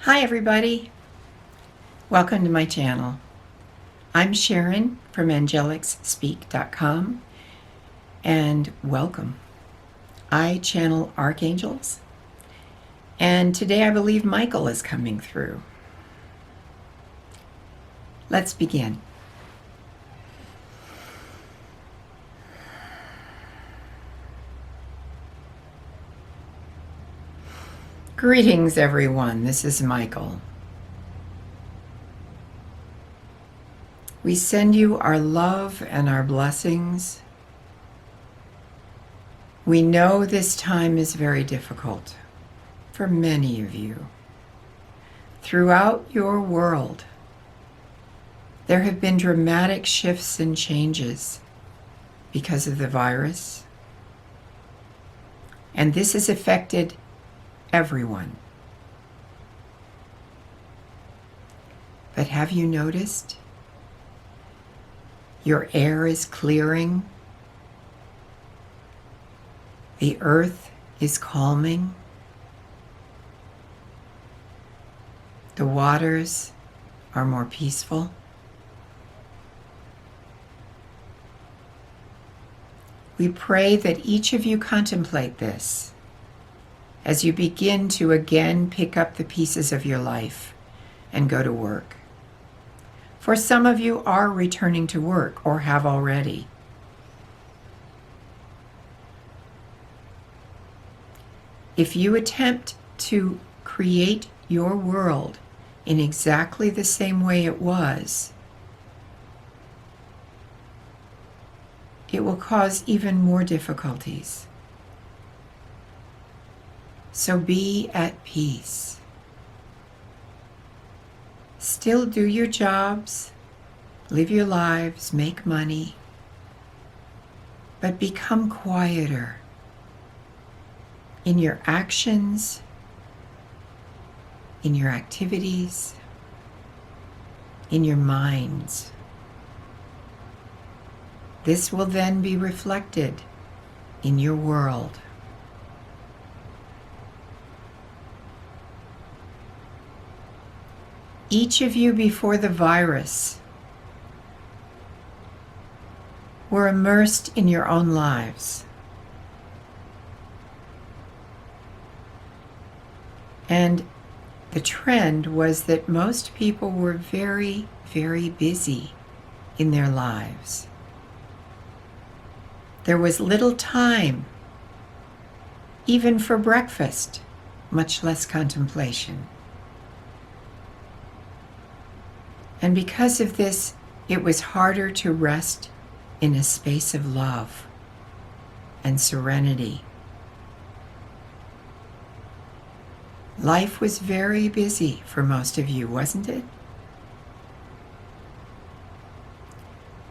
Hi everybody, welcome to my channel. I'm Sharon from Angelics-Speak.com and welcome. I channel archangels and today I believe Michael is coming through. Let's begin. Greetings everyone, this is Michael. We send you our love and our blessings. We know this time is very difficult for many of you. Throughout your world, there have been dramatic shifts and changes because of the virus, and this has affected everyone. But have you noticed? Your air is clearing. The earth is calming. The waters are more peaceful. We pray that each of you contemplate this as you begin to again pick up the pieces of your life and go to work. For some of you are returning to work or have already. If you attempt to create your world in exactly the same way it was, it will cause even more difficulties. So be at peace. Still do your jobs, live your lives, make money, but become quieter in your actions, in your activities, in your minds. This will then be reflected in your world. Each of you before the virus were immersed in your own lives. And the trend was that most people were very, very busy in their lives. There was little time, even for breakfast, much less contemplation. And because of this, it was harder to rest in a space of love and serenity. Life was very busy for most of you, wasn't it?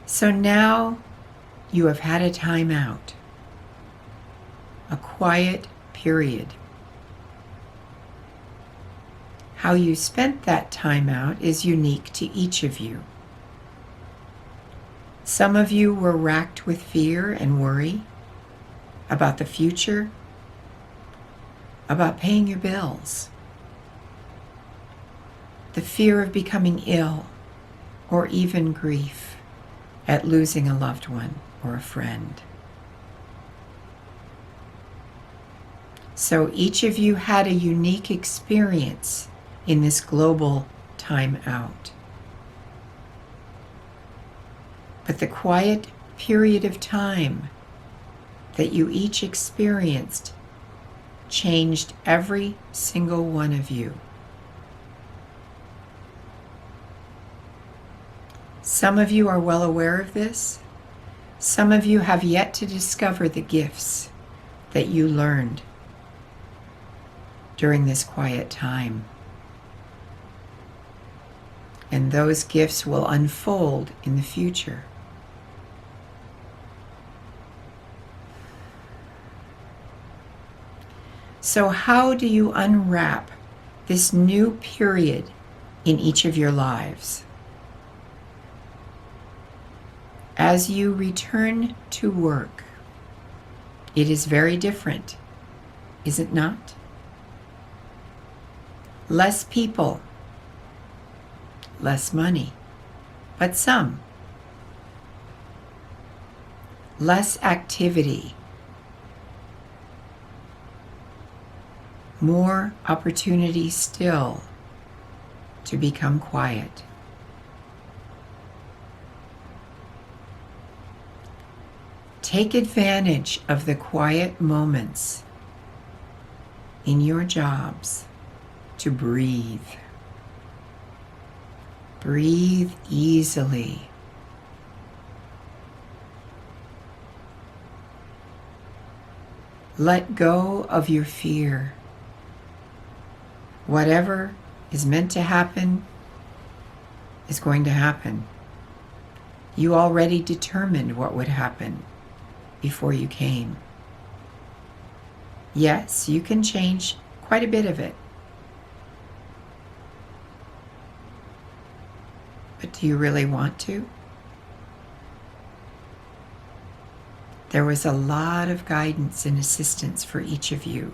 So now you have had a timeout, a quiet period. How you spent that time out is unique to each of you. Some of you were racked with fear and worry about the future, about paying your bills, the fear of becoming ill, or even grief at losing a loved one or a friend. So each of you had a unique experience in this global time out. But the quiet period of time that you each experienced changed every single one of you. Some of you are well aware of this. Some of you have yet to discover the gifts that you learned during this quiet time. And those gifts will unfold in the future. So how do you unwrap this new period in each of your lives? As you return to work, it is very different, is it not? Less people, less money, but some. Less activity, more opportunity still to become quiet. Take advantage of the quiet moments in your jobs to breathe. Breathe easily. Let go of your fear. Whatever is meant to happen is going to happen. You already determined what would happen before you came. Yes, you can change quite a bit of it. But do you really want to? There was a lot of guidance and assistance for each of you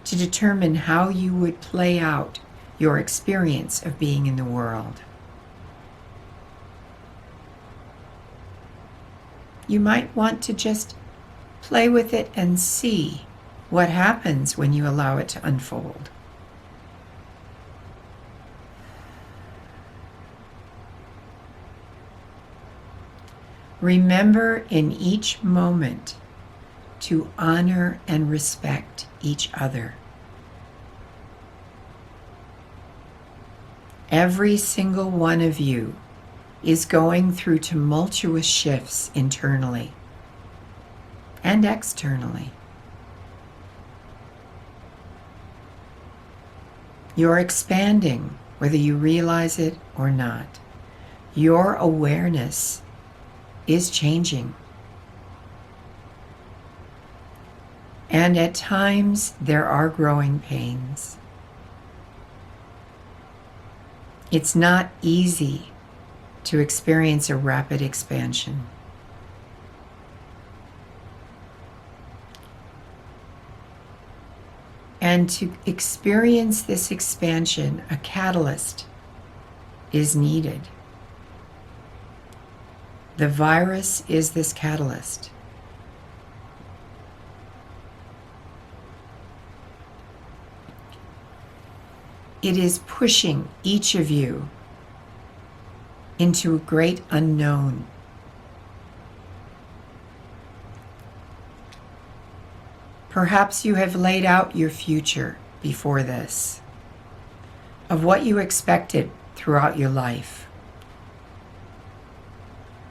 to determine how you would play out your experience of being in the world. You might want to just play with it and see what happens when you allow it to unfold. Remember in each moment to honor and respect each other. Every single one of you is going through tumultuous shifts internally and externally. You're expanding, whether you realize it or not. Your awareness is changing. And at times, there are growing pains. It's not easy to experience a rapid expansion. And to experience this expansion, a catalyst is needed. The virus is this catalyst. It is pushing each of you into a great unknown. Perhaps you have laid out your future before this, of what you expected throughout your life.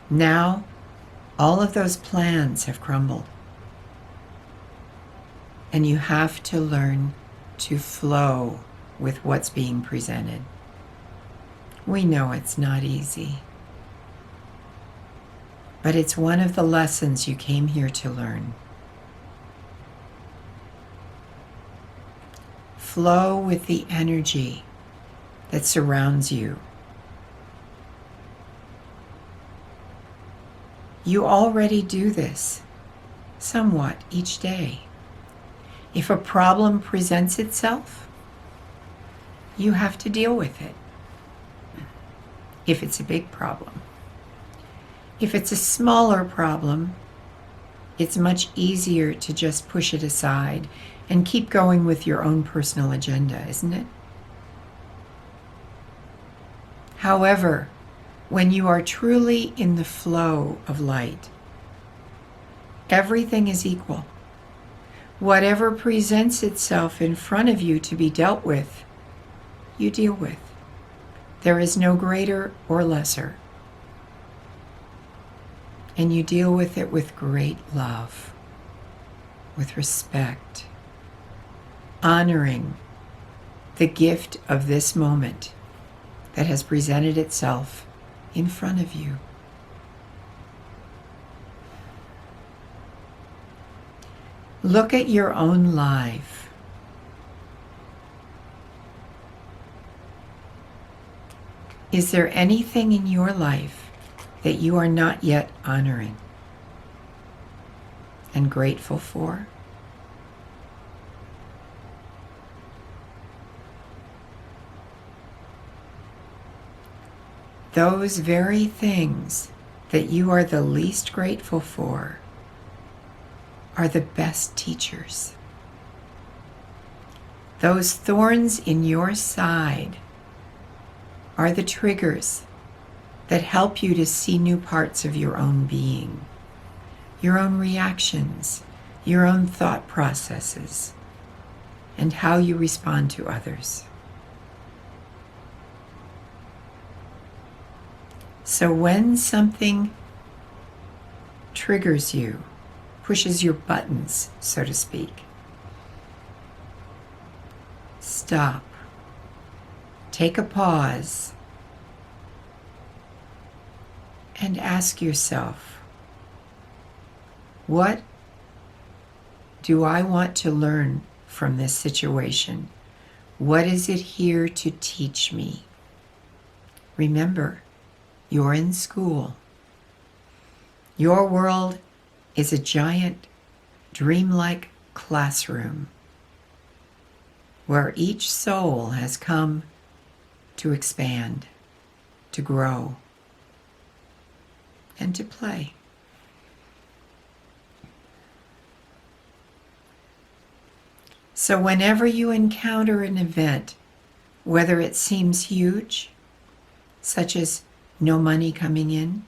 Now, all of those plans have crumbled, and you have to learn to flow with what's being presented. We know it's not easy, but it's one of the lessons you came here to learn. Flow with the energy that surrounds you. You already do this somewhat each day. If a problem presents itself, you have to deal with it. If it's a big problem. If it's a smaller problem, it's much easier to just push it aside and keep going with your own personal agenda, isn't it? However, when you are truly in the flow of light, everything is equal. Whatever presents itself in front of you to be dealt with, you deal with. There is no greater or lesser. And you deal with it with great love, with respect, honoring the gift of this moment that has presented itself in front of you. Look at your own life. Is there anything in your life that you are not yet honoring and grateful for? those very things that you are the least grateful for are the best teachers. Those thorns in your side are the triggers that help you to see new parts of your own being, your own reactions, your own thought processes, and how you respond to others. So when something triggers you, pushes your buttons, so to speak, stop. Take a pause and ask yourself, what do I want to learn from this situation? What is it here to teach me? Remember, you're in school. Your world is a giant, dreamlike classroom where each soul has come to expand, to grow, and to play. So whenever you encounter an event, whether it seems huge, such as no money coming in,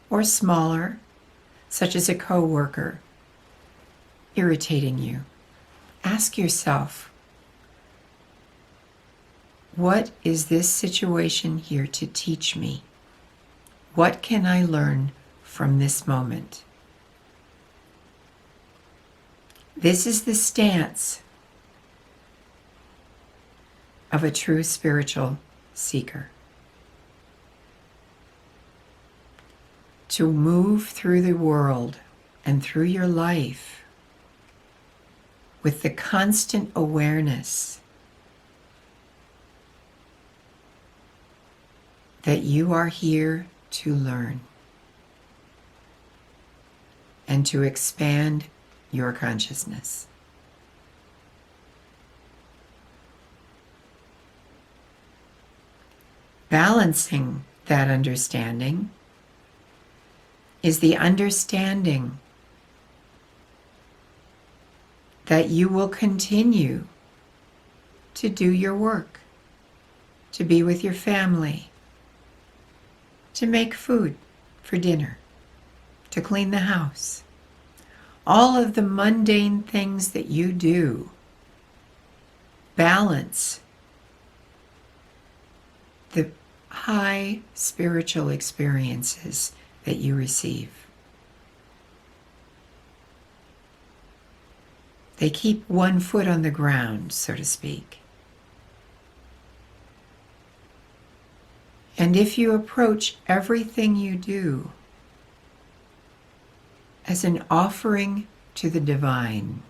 or smaller, such as a coworker irritating you, ask yourself, what is this situation here to teach me? What can I learn from this moment? This is the stance of a true spiritual seeker. To move through the world and through your life with the constant awareness that you are here to learn and to expand your consciousness. Balancing that understanding is the understanding that you will continue to do your work, to be with your family, to make food for dinner, to clean the house. All of the mundane things that you do balance the high spiritual experiences that you receive. They keep one foot on the ground, so to speak. And if you approach everything you do as an offering to the divine,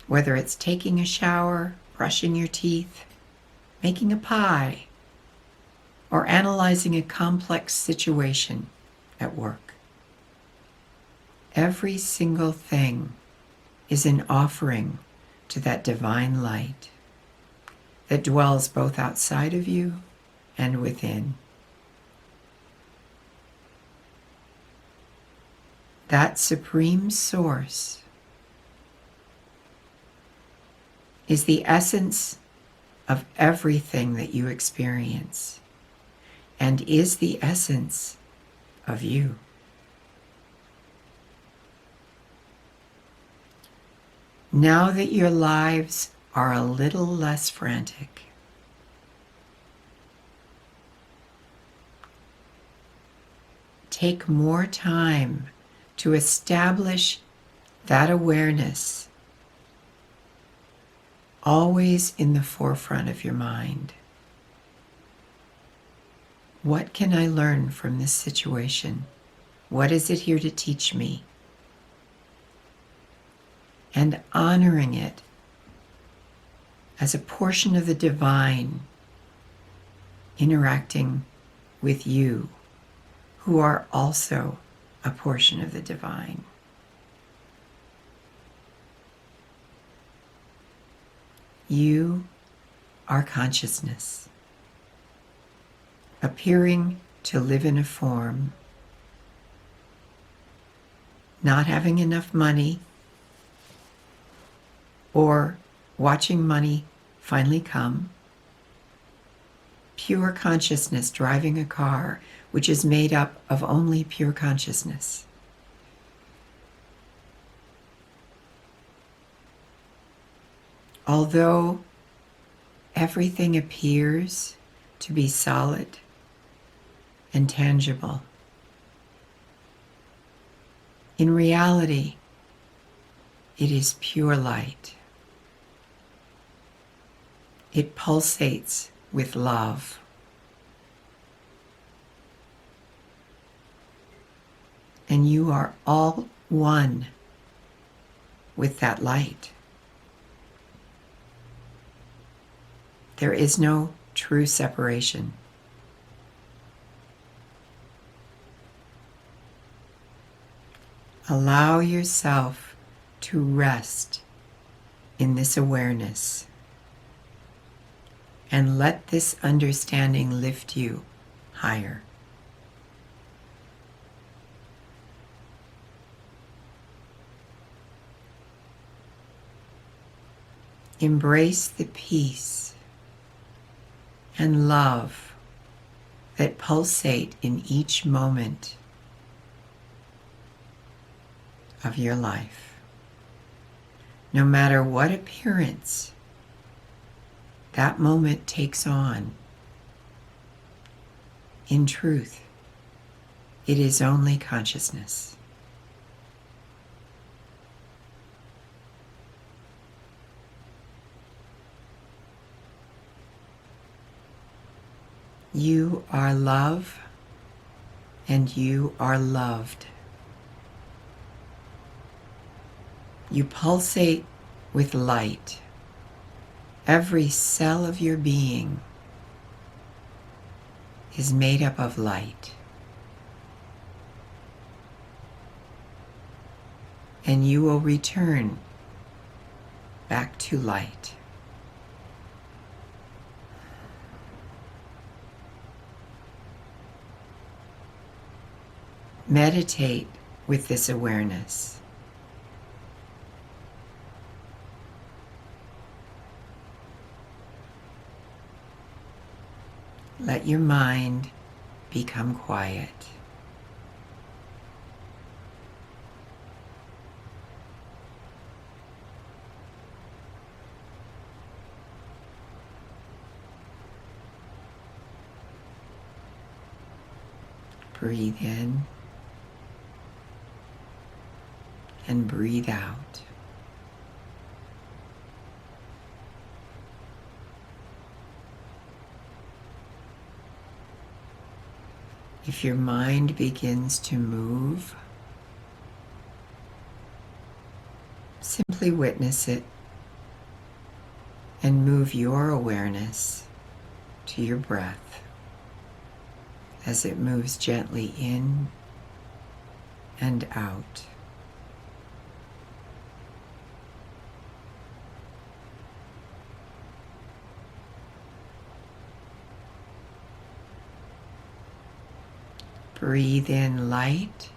whether it's taking a shower, brushing your teeth, making a pie, or analyzing a complex situation at work, every single thing is an offering to that divine light that dwells both outside of you and within. That supreme source is the essence of everything that you experience and is the essence of you. Now that your lives are a little less frantic, take more time to establish that awareness always in the forefront of your mind. What can I learn from this situation? What is it here to teach me? And honoring it as a portion of the divine interacting with you, who are also a portion of the divine. You are consciousness. appearing to live in a form, not having enough money, or watching money finally come. Pure consciousness driving a car which is made up of only pure consciousness. Although everything appears to be solid and tangible, in reality, it is pure light. It pulsates with love. And you are all one with that light. There is no true separation. Allow yourself to rest in this awareness and let this understanding lift you higher. Embrace the peace and love that pulsate in each moment of your life. No matter what appearance that moment takes on, in truth, it is only consciousness. You are love, and you are loved. You pulsate with light. Every cell of your being is made up of light. And you will return back to light. Meditate with this awareness. Let your mind become quiet. Breathe in and breathe out. If your mind begins to move, simply witness it and move your awareness to your breath as it moves gently in and out. Breathe in light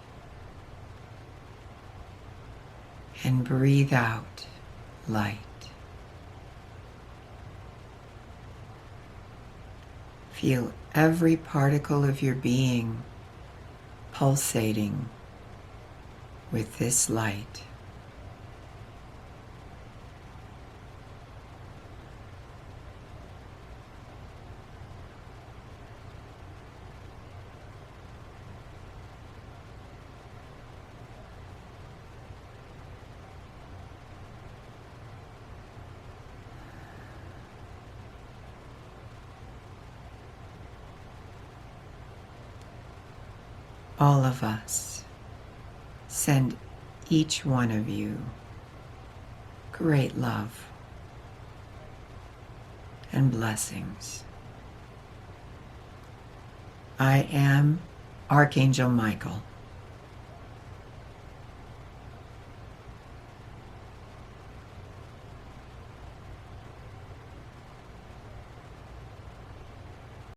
and breathe out light. Feel every particle of your being pulsating with this light. All of us send each one of you great love and blessings. I am Archangel Michael.